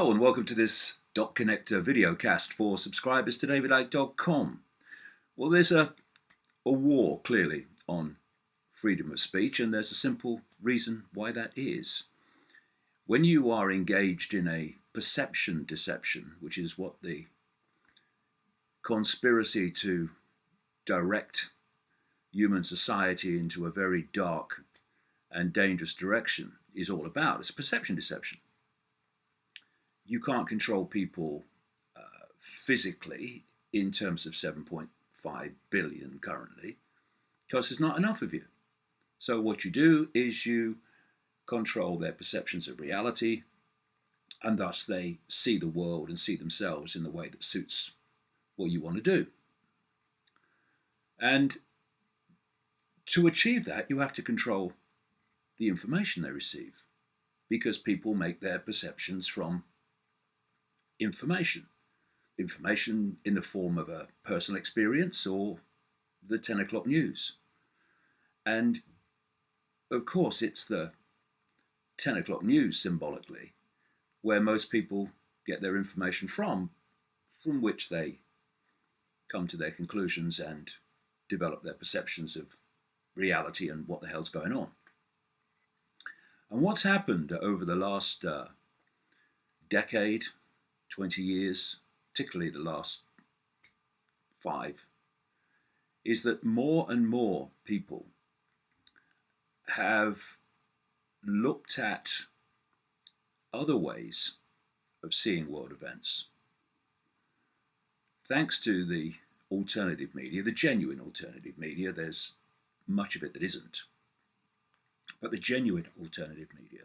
Hello and welcome to this Dot Connector video cast for subscribers to davidicke.com. Well, there's a war clearly on freedom of speech, and there's a simple reason why that is. When you are engaged in a perception deception, which is what the conspiracy to direct human society into a very dark and dangerous direction is all about, it's perception deception. You can't control people physically in terms of 7.5 billion currently, because there's not enough of you. So what you do is you control their perceptions of reality, and thus they see the world and see themselves in the way that suits what you want to do. And to achieve that, you have to control the information they receive, because people make their perceptions from information in the form of a personal experience or the 10 o'clock news. And of course, it's the 10 o'clock news symbolically where most people get their information from which they come to their conclusions and develop their perceptions of reality and what the hell's going on. And what's happened over the last decade, 20 years, particularly the last 5, is that more and more people have looked at other ways of seeing world events. Thanks to the alternative media, the genuine alternative media, there's much of it that isn't, but the genuine alternative media.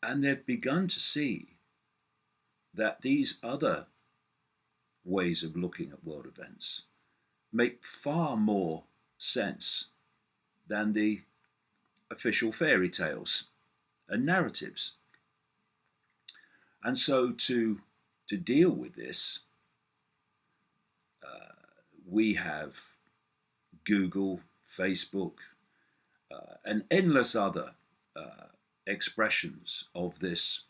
And they've begun to see that these other ways of looking at world events make far more sense than the official fairy tales and narratives. And so to deal with this, we have Google, Facebook, and endless other expressions of this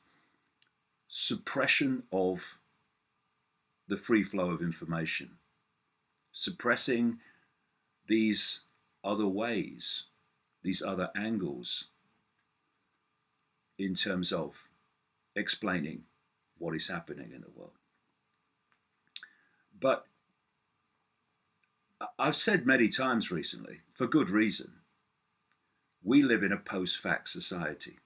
suppression of the free flow of information, suppressing these other ways, these other angles in terms of explaining what is happening in the world. But I've said many times recently, for good reason, we live in a post-fact society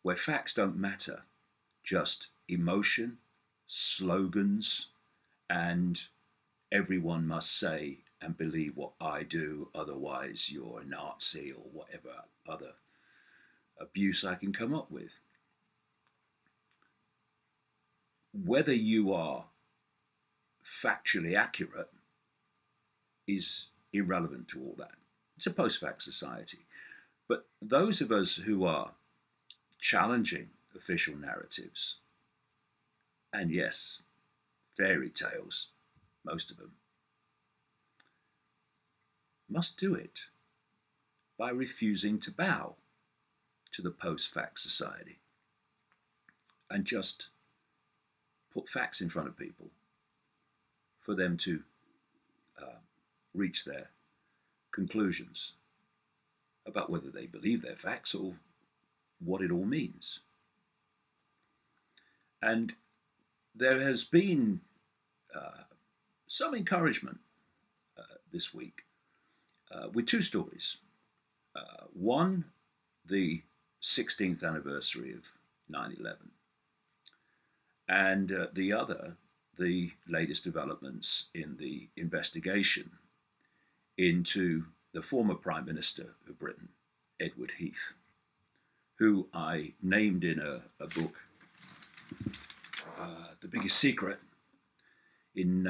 where facts don't matter, just emotion, slogans, and everyone must say and believe what I do, otherwise you're a Nazi, or whatever other abuse I can come up with. Whether you are factually accurate is irrelevant to all that. It's a post-fact society. But those of us who are challenging official narratives, and yes, fairy tales, most of them, must do it by refusing to bow to the post-fact society and just put facts in front of people for them to reach their conclusions about whether they believe they're facts or what it all means. And there has been some encouragement this week with 2 stories. One, the 16th anniversary of 9/11, and the other, the latest developments in the investigation into the former Prime Minister of Britain, Edward Heath, who I named in a book, The Biggest Secret, in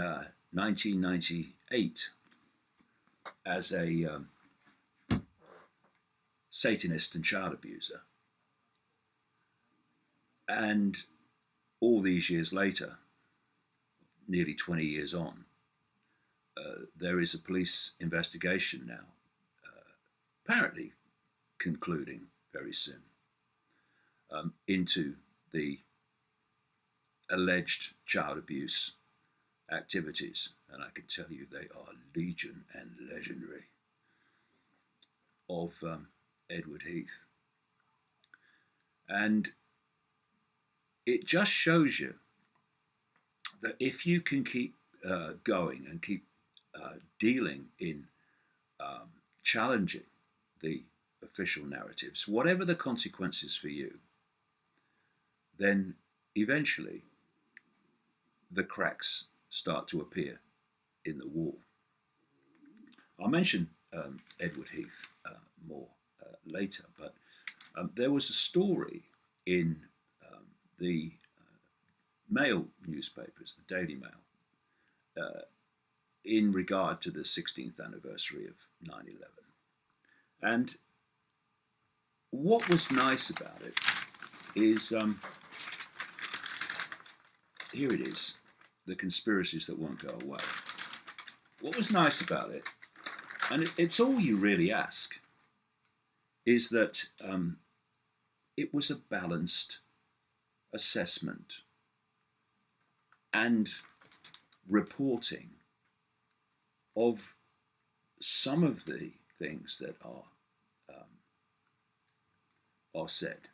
1998 as a Satanist and child abuser. And all these years later, nearly 20 years on, there is a police investigation now, apparently concluding very soon, into the alleged child abuse activities, and I can tell you they are legion and legendary, of Edward Heath. And it just shows you that if you can keep going and keep dealing in challenging the official narratives, whatever the consequences for you, then eventually the cracks start to appear in the wall. I'll mention Edward Heath more later, but there was a story in the Mail newspapers, the Daily Mail, in regard to the 16th anniversary of 9/11. And what was nice about it is, here it is, the conspiracies that won't go away. What was nice about it, and it's all you really ask, is that it was a balanced assessment and reporting of some of the things that are said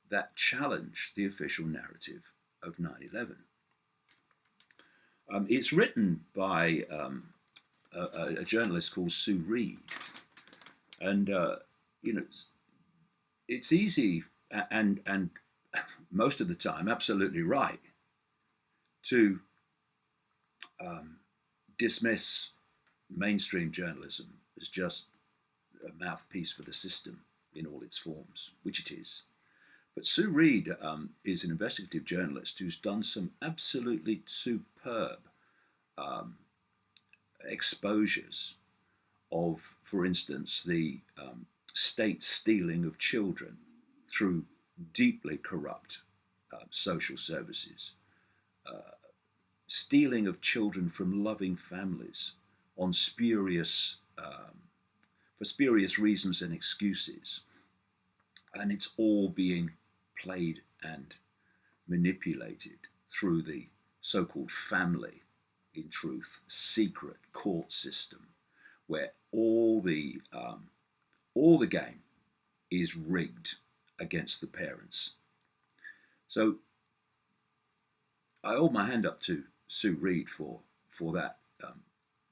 that challenge the official narrative of 9/11. It's written by a journalist called Sue Reed, and it's easy and most of the time absolutely right to dismiss mainstream journalism as just a mouthpiece for the system in all its forms, which it is. But Sue Reed is an investigative journalist who's done some absolutely superb exposures of, for instance, the state stealing of children through deeply corrupt social services, stealing of children from loving families on spurious, for spurious reasons and excuses. And it's all being played and manipulated through the so-called family, in truth, secret court system, where all the game is rigged against the parents. So I hold my hand up to Sue Reed for that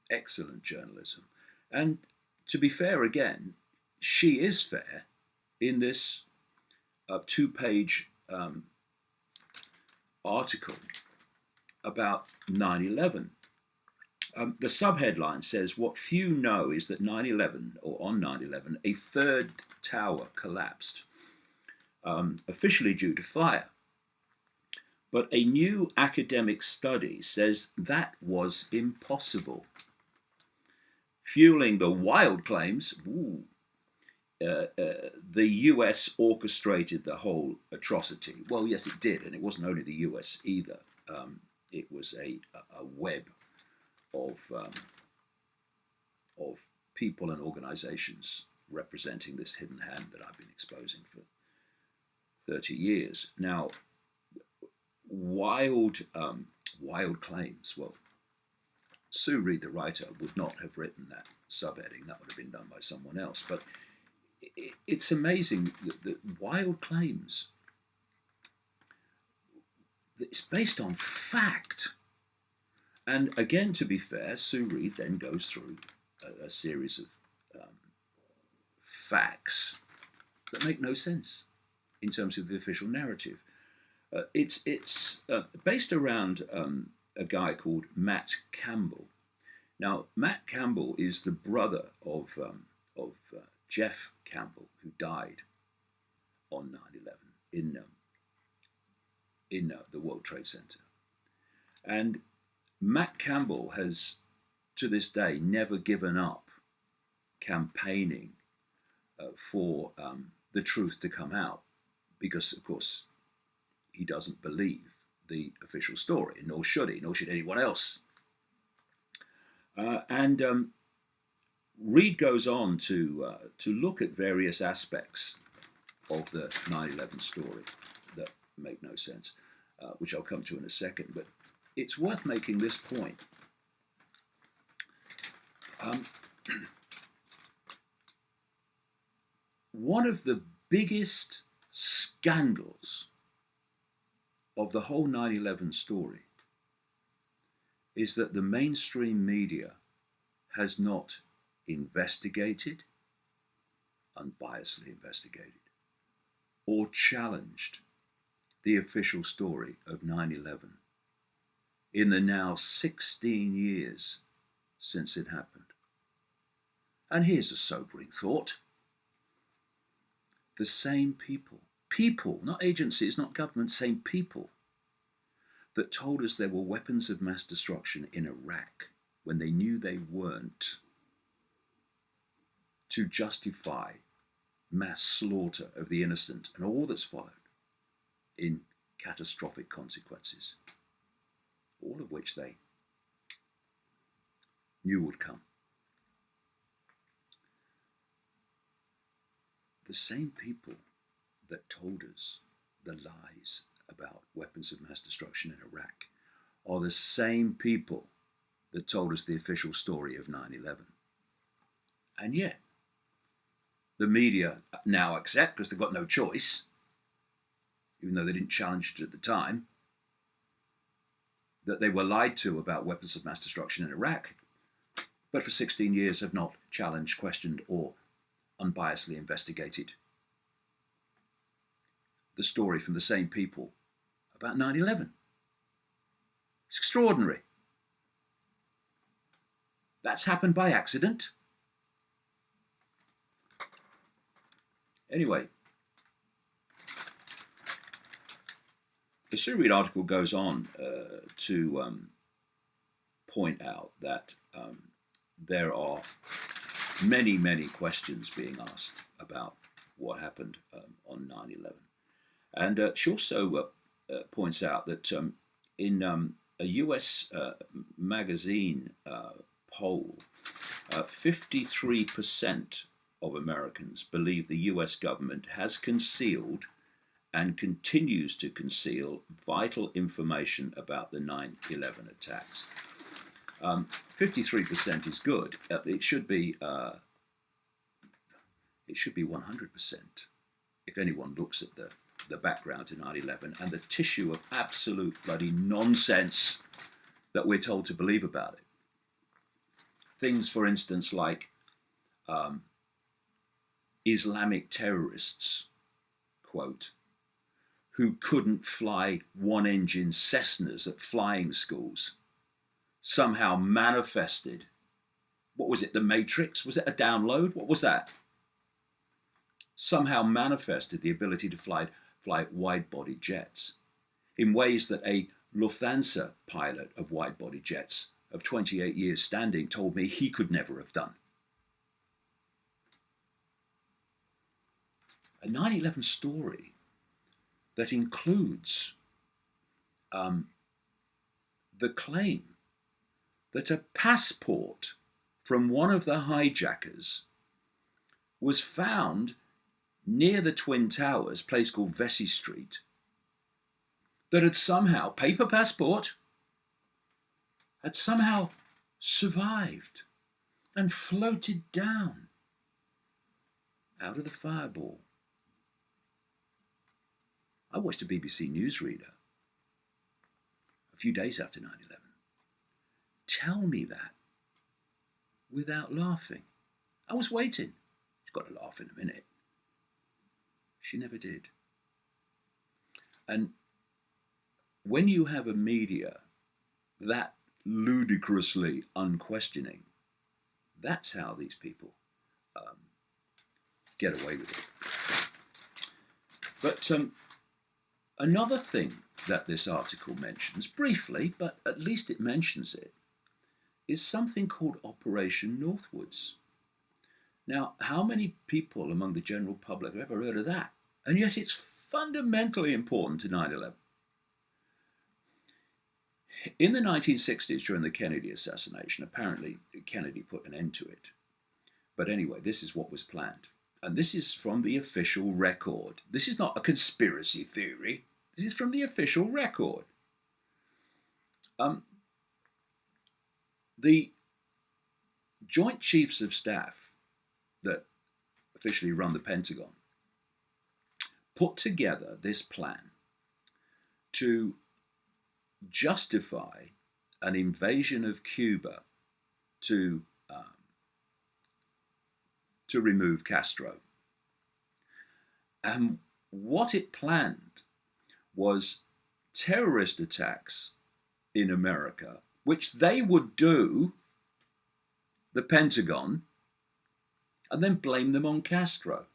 excellent journalism. And to be fair again, she is fair in this two-page article about 9/11. The subheadline says, "What few know is that 9/11, or on 9/11, a third tower collapsed, officially due to fire. But a new academic study says that was impossible, fueling the wild claims, the US orchestrated the whole atrocity." Well, yes, it did, and it wasn't only the US either. It was a web of people and organizations representing this hidden hand that I've been exposing for 30 years. Now, wild claims. Well, Sue Reed, the writer, would not have written that subheading. That would have been done by someone else. But it's amazing that wild claims, it's based on fact. And again, to be fair, Sue Reed then goes through a series of facts that make no sense in terms of the official narrative. It's based around a guy called Matt Campbell. Now, Matt Campbell is the brother of Jeff Campbell, who died on 9/11 in the World Trade Center. And Matt Campbell has, to this day, never given up campaigning for the truth to come out, because, of course, he doesn't believe the official story, nor should he, nor should anyone else. And Reed goes on to look at various aspects of the 9/11 story that make no sense, which I'll come to in a second. But it's worth making this point. One of the biggest scandals of the whole 9/11 story is that the mainstream media has not investigated, unbiasedly investigated, or challenged the official story of 9/11 in the now 16 years since it happened. And here's a sobering thought. The same people, not agencies, not governments, same people that told us there were weapons of mass destruction in Iraq when they knew they weren't, to justify mass slaughter of the innocent and all that's followed in catastrophic consequences, all of which they knew would come. The same people that told us the lies about weapons of mass destruction in Iraq are the same people that told us the official story of 9/11. And yet, the media now accept, because they've got no choice, even though they didn't challenge it at the time, that they were lied to about weapons of mass destruction in Iraq, but for 16 years have not challenged, questioned, or unbiasedly investigated the story from the same people about 9/11. It's extraordinary. That's happened by accident. Anyway, the Surreed article goes on to point out that there are many, many questions being asked about what happened on 9/11. And she also points out that in a US magazine poll, 53% of Americans believe the US government has concealed and continues to conceal vital information about the 9/11 attacks. 53% is good. It should be 100% if anyone looks at the background to 9/11 and the tissue of absolute bloody nonsense that we're told to believe about it. Things, for instance, like Islamic terrorists, quote, who couldn't fly one-engine Cessnas at flying schools, somehow manifested, what was it, the Matrix? Was it a download? What was that? Somehow manifested the ability to fly wide-body jets in ways that a Lufthansa pilot of wide-body jets of 28 years standing told me he could never have done. A 9/11 story that includes the claim that a passport from one of the hijackers was found near the Twin Towers, a place called Vesey Street, that had somehow, paper passport, had somehow survived and floated down out of the fireball. I watched a BBC newsreader a few days after 9/11 tell me that without laughing. I was waiting. She's got to laugh in a minute. She never did. And when you have a media that ludicrously unquestioning, that's how these people get away with it. But another thing that this article mentions, briefly, but at least it mentions it, is something called Operation Northwoods. Now, how many people among the general public have ever heard of that? And yet it's fundamentally important to 9/11. In the 1960s, during the Kennedy assassination, apparently Kennedy put an end to it. But anyway, this is what was planned. and this is from the official record. This is not a conspiracy theory. This is from the official record. The Joint Chiefs of Staff that officially run the Pentagon put together this plan to justify an invasion of Cuba to remove Castro. And what it planned was terrorist attacks in America, which they would do, the Pentagon, and then blame them on Castro.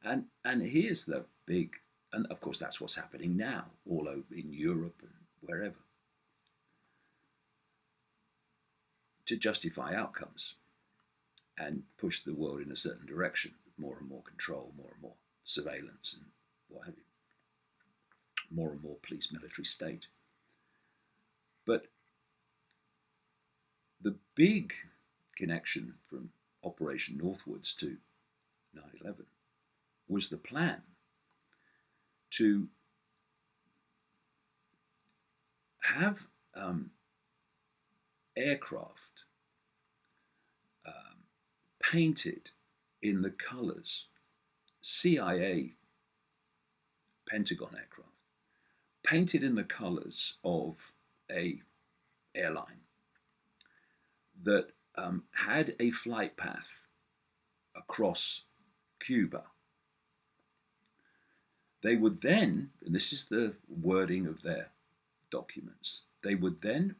And here's the big, and of course that's what's happening now all over in Europe and wherever, to justify outcomes and push the world in a certain direction, more and more control, more and more surveillance, and what have you, more and more police military state. But the big connection from Operation Northwoods to 9/11 was the plan to have aircraft painted in the colors, CIA Pentagon aircraft, painted in the colors of a airline that had a flight path across Cuba. They would then, and this is the wording of their documents, they would then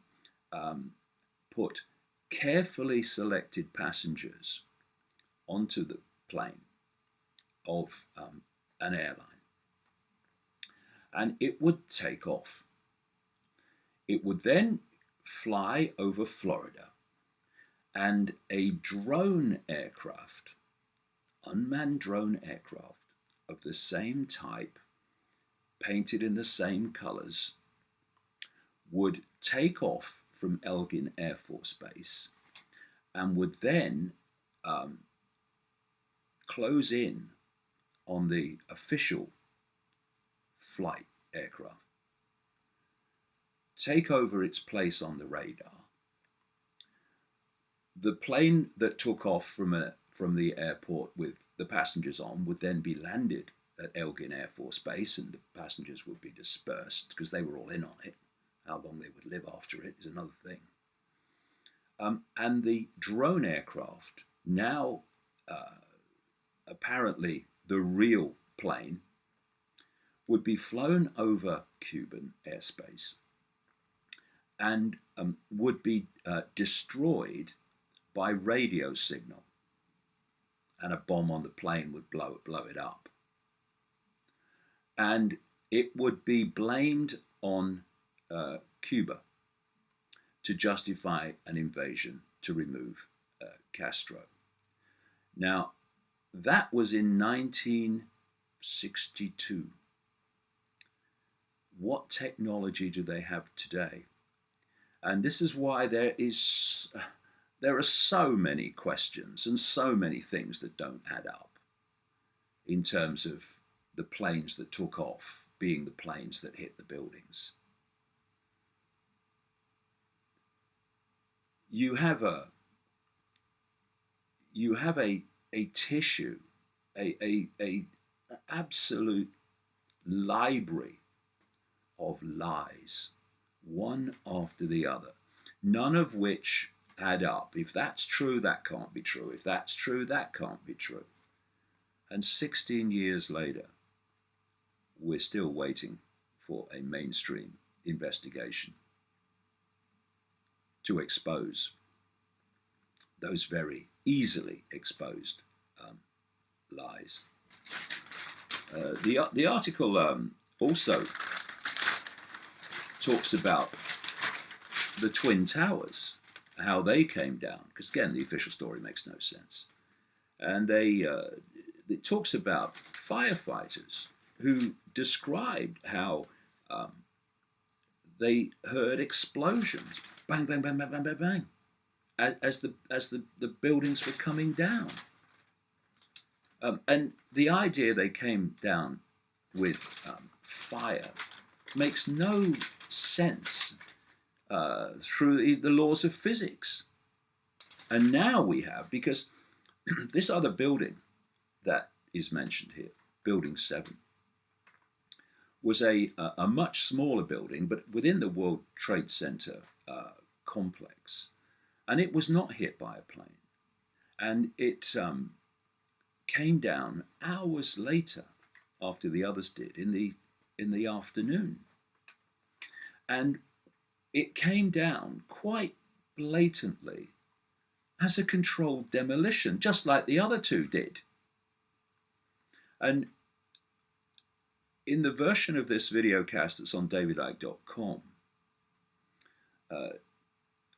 put carefully selected passengers onto the plane of an airline, and it would take off. It would then fly over Florida, and a drone aircraft, unmanned drone aircraft of the same type, painted in the same colors, would take off from Elgin Air Force Base and would then close in on the official flight aircraft, take over its place on the radar. The plane that took off from the airport with the passengers on would then be landed at Elgin Air Force Base, and the passengers would be dispersed because they were all in on it. How long they would live after it is another thing. And the drone aircraft, now apparently the real plane, would be flown over Cuban airspace and would be destroyed by radio signal, and a bomb on the plane would blow it up. And it would be blamed on Cuba to justify an invasion to remove Castro. Now, that was in 1962. What technology do they have today? And this is why there are so many questions and so many things that don't add up in terms of the planes that took off being the planes that hit the buildings. You have a tissue, a absolute library of lies, one after the other, none of which add up. If that's true, that can't be true. If that's true, that can't be true. And 16 years later, we're still waiting for a mainstream investigation to expose those very easily exposed lies. The article also talks about the Twin Towers, how they came down, because again, the official story makes no sense. And it talks about firefighters who described how they heard explosions, bang, bang, bang, bang, bang, bang, bang, as the buildings were coming down. And the idea they came down with fire makes no sense through the laws of physics. And now we have, because this other building that is mentioned here, Building 7, was a much smaller building, but within the World Trade Center complex. And it was not hit by a plane. And it came down hours later, after the others did, in the afternoon. And it came down quite blatantly as a controlled demolition, just like the other two did. And in the version of this videocast that's on davidicke.com,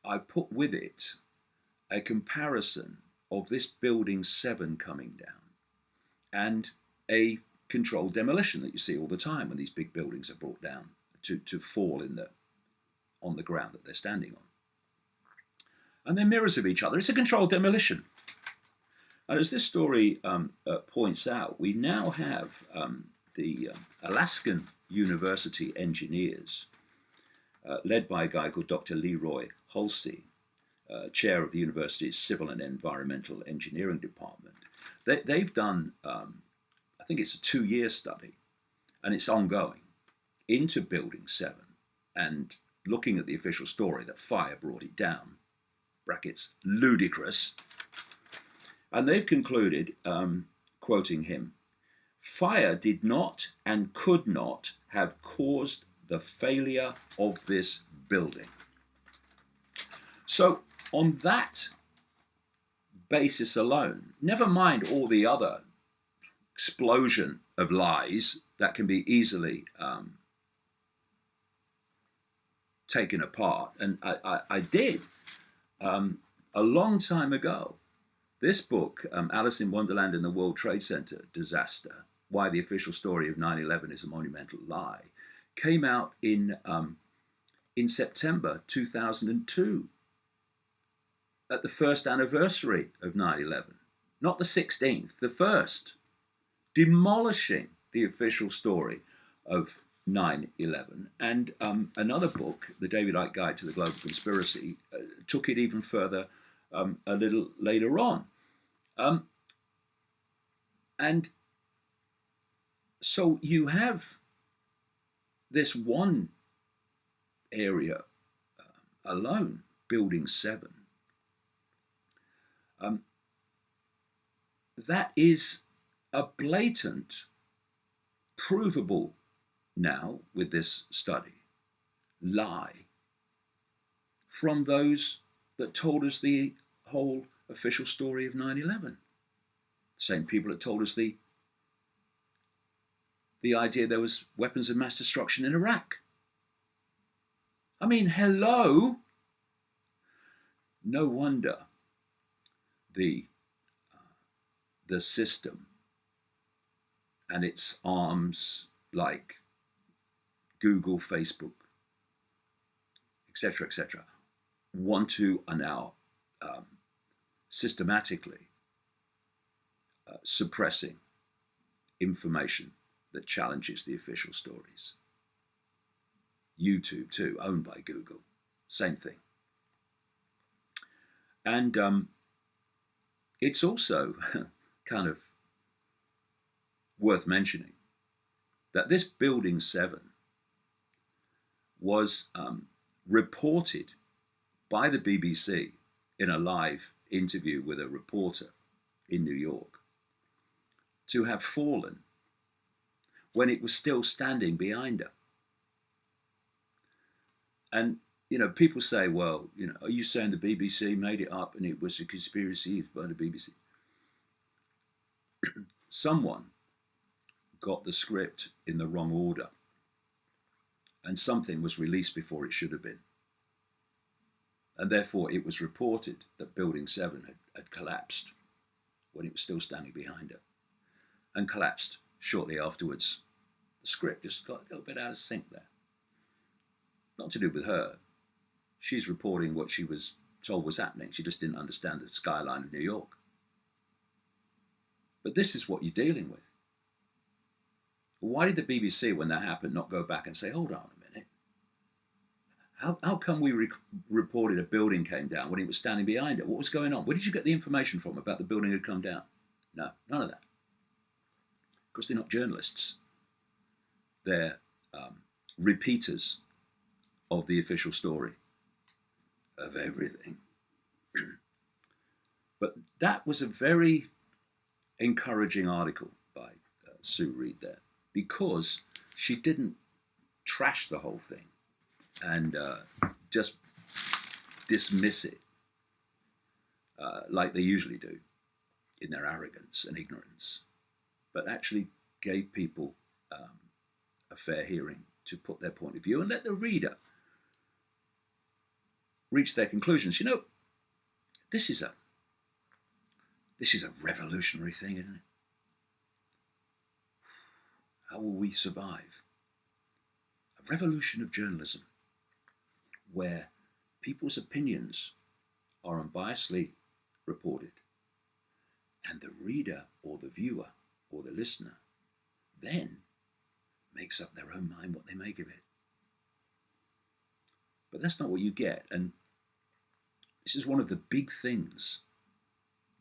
I put with it a comparison of this Building 7 coming down and a controlled demolition that you see all the time when these big buildings are brought down to fall on the ground that they're standing on. And they're mirrors of each other. It's a controlled demolition. And as this story points out, we now have the Alaskan University engineers, led by a guy called Dr. Leroy Hulsey, chair of the university's Civil and Environmental Engineering Department. They've done, I think it's a 2-year study, and it's ongoing, into Building 7, and looking at the official story that fire brought it down, brackets, ludicrous. And they've concluded, quoting him, "Fire did not and could not have caused the failure of this building." So on that basis alone, never mind all the other explosion of lies that can be easily taken apart, and I did a long time ago. This book, Alice in Wonderland and the World Trade Center Disaster, Why the Official Story of 9/11 is a Monumental Lie, came out in September 2002, at the first anniversary of 9/11. Not the 16th, the first, demolishing the official story of 9/11. And another book, The David Icke Guide to the Global Conspiracy, took it even further a little later on. And so you have this one area alone, Building 7, that is a blatant, provable now with this study, lie from those that told us the whole official story of 9/11. The same people that told us the idea there was weapons of mass destruction in Iraq. I mean, hello? No wonder the system and its arms like Google, Facebook, etc., want to are now systematically suppressing information that challenges the official stories. YouTube too, owned by Google, same thing. And it's also kind of worth mentioning that this Building 7 was reported by the BBC in a live interview with a reporter in New York to have fallen when it was still standing behind her. And, you know, people say, well, you know, are you saying the BBC made it up and it was a conspiracy by the BBC? Someone got the script in the wrong order, and something was released before it should have been. And therefore it was reported that Building 7 had collapsed when it was still standing behind her, and collapsed shortly afterwards. The script just got a little bit out of sync there. Not to do with her. She's reporting what she was told was happening. She just didn't understand the skyline of New York. But this is what you're dealing with. Why did the BBC, when that happened, not go back and say, hold on a minute? How come we reported a building came down when it was standing behind it? What was going on? Where did you get the information from about the building had come down? No, none of that. Because they're not journalists. They're repeaters of the official story of everything. But that was a very encouraging article by Sue Reed there, because she didn't trash the whole thing and just dismiss it like they usually do in their arrogance and ignorance, but actually gave people a fair hearing to put their point of view and let the reader reach their conclusions. You know, this is a revolutionary thing, isn't it? How will we survive? A revolution of journalism where people's opinions are unbiasedly reported, and the reader or the viewer or the listener then makes up their own mind what they make of it. But that's not what you get, and this is one of the big things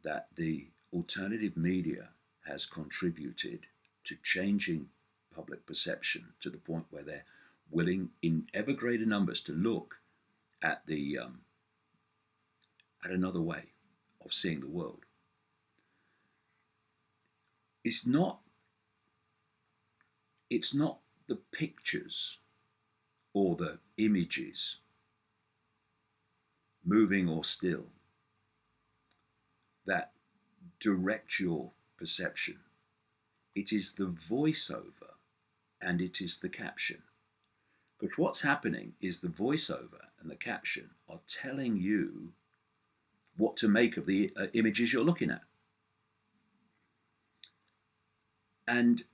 that the alternative media has contributed to changing public perception to the point where they're willing in ever greater numbers to look at the at another way of seeing the world. It's not the pictures or the images, moving or still, that direct your perception. It is the voiceover and it is the caption. But what's happening is the voiceover and the caption are telling you what to make of the images you're looking at. And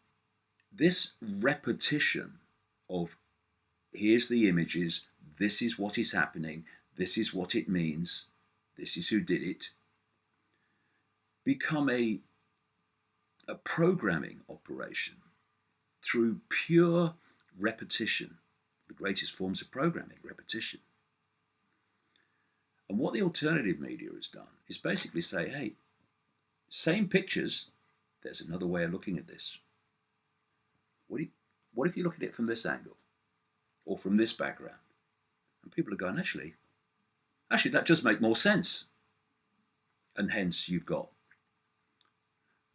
this repetition of here's the images, this is what is happening, this is what it means, this is who did it, become a programming operation through pure repetition. The greatest forms of programming, repetition. And what the alternative media has done is basically say, hey, same pictures, there's another way of looking at this. What if you look at it from this angle or from this background? And people are going, actually, that does make more sense. And hence you've got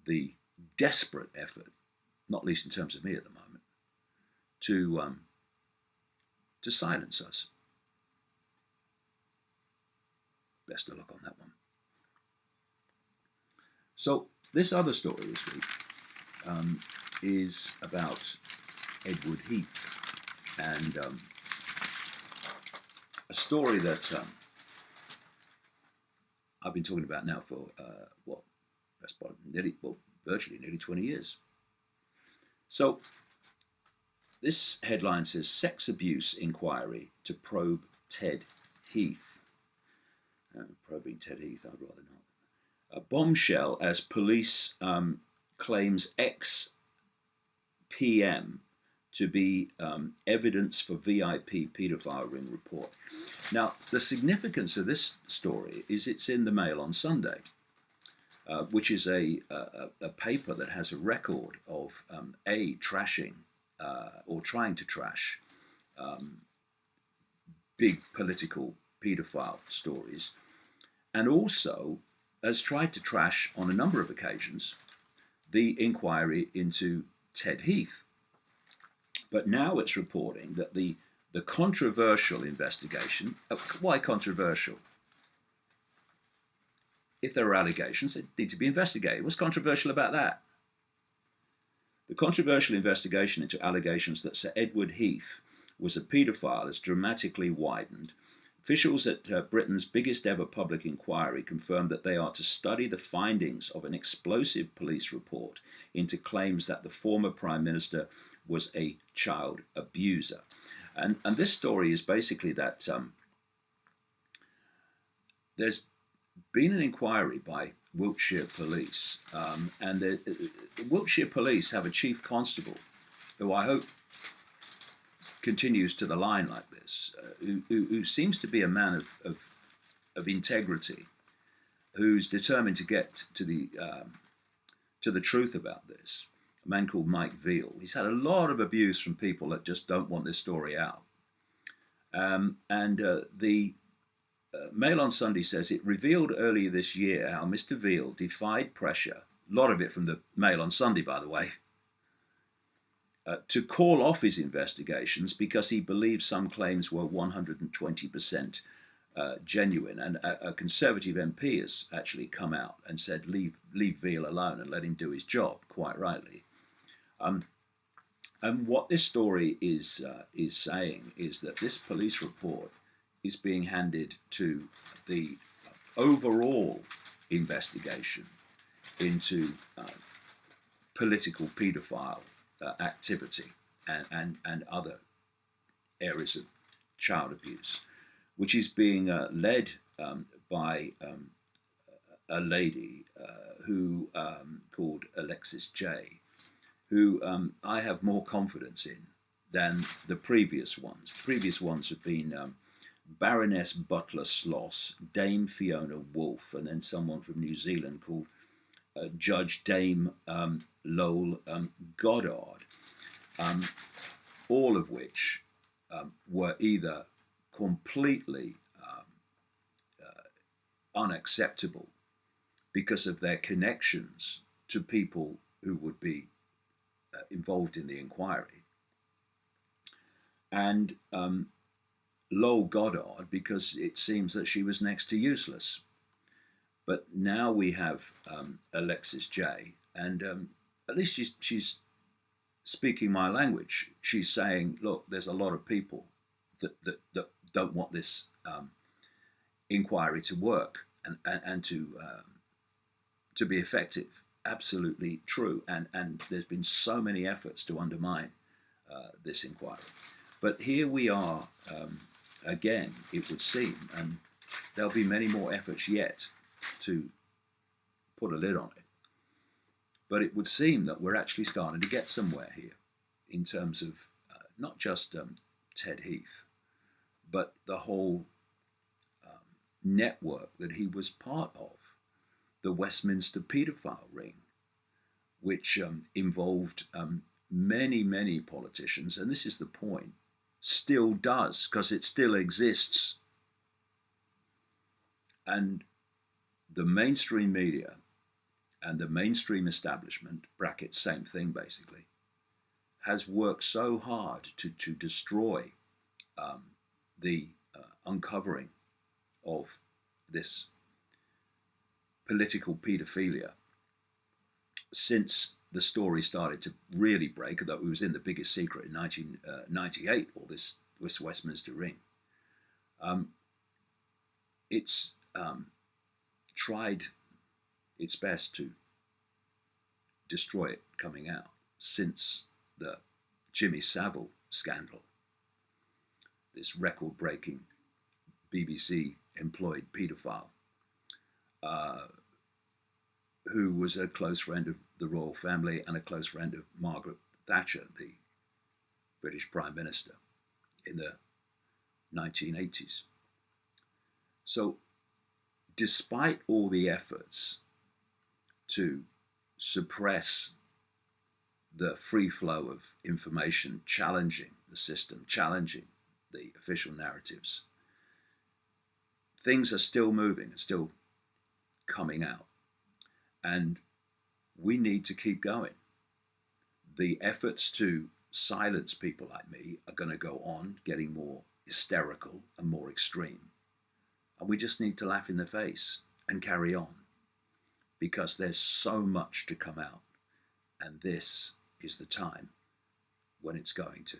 the desperate effort, not least in terms of me at the moment, to silence us. Best of luck on that one. So this other story this week is about Edward Heath, and a story that I've been talking about now for virtually nearly 20 years. So this headline says, sex abuse inquiry to probe Ted Heath. Probing Ted Heath, I'd rather not. A bombshell as police claims ex-PM to be evidence for VIP paedophile ring report. Now, the significance of this story is it's in the Mail on Sunday, which is a paper that has a record of trashing or trying to trash big political paedophile stories, and also has tried to trash on a number of occasions the inquiry into Ted Heath. But now it's reporting that the controversial investigation, why controversial? If there are allegations, they need to be investigated. What's controversial about that? The controversial investigation into allegations that Sir Edward Heath was a paedophile has dramatically widened. Officials at Britain's biggest ever public inquiry confirmed that they are to study the findings of an explosive police report into claims that the former Prime Minister was a child abuser. And this story is basically that there's been an inquiry by Wiltshire Police, and the Wiltshire Police have a chief constable who I hope continues to the line like this, who seems to be a man of integrity, who's determined to get to the truth about this. A man called Mike Veal. He's had a lot of abuse from people that just don't want this story out. And the Mail on Sunday says it revealed earlier this year how Mr. Veal defied pressure, a lot of it from the Mail on Sunday, by the way, to call off his investigations because he believed some claims were 120% genuine. And a Conservative MP has actually come out and said, leave Veal alone and let him do his job, quite rightly. And what this story is saying is that this police report is being handed to the overall investigation into political paedophile activity and other areas of child abuse, which is being led by a lady who called Alexis J, who I have more confidence in than the previous ones. The previous ones have been Baroness Butler Sloss, Dame Fiona Wolfe, and then someone from New Zealand called Judge Dame Lowell Goddard, all of which were either completely unacceptable because of their connections to people who would be involved in the inquiry, and Lowell Goddard because it seems that she was next to useless. But now we have Alexis J, and at least she's speaking my language. She's saying, look, there's a lot of people that don't want this inquiry to work and to be effective. Absolutely true. And there's been so many efforts to undermine this inquiry. But here we are again, it would seem, and there'll be many more efforts yet to put a lid on it. But it would seem that we're actually starting to get somewhere here in terms of not just Ted Heath, but the whole network that he was part of, the Westminster paedophile ring, which involved many, many politicians, and this is the point, still does, because it still exists. And the mainstream media and the mainstream establishment, brackets, same thing basically, has worked so hard to destroy the uncovering of this political paedophilia since the story started to really break, although it was in the biggest secret in 1998, all this Westminster ring. It's tried its best to destroy it coming out since the Jimmy Savile scandal, this record-breaking BBC-employed paedophile who was a close friend of the royal family and a close friend of Margaret Thatcher, the British Prime Minister, in the 1980s. So, despite all the efforts to suppress the free flow of information, challenging the system, challenging the official narratives, things are still moving and still coming out. And we need to keep going. The efforts to silence people like me are going to go on, getting more hysterical and more extreme. And we just need to laugh in the face and carry on, because there's so much to come out. And this is the time when it's going to.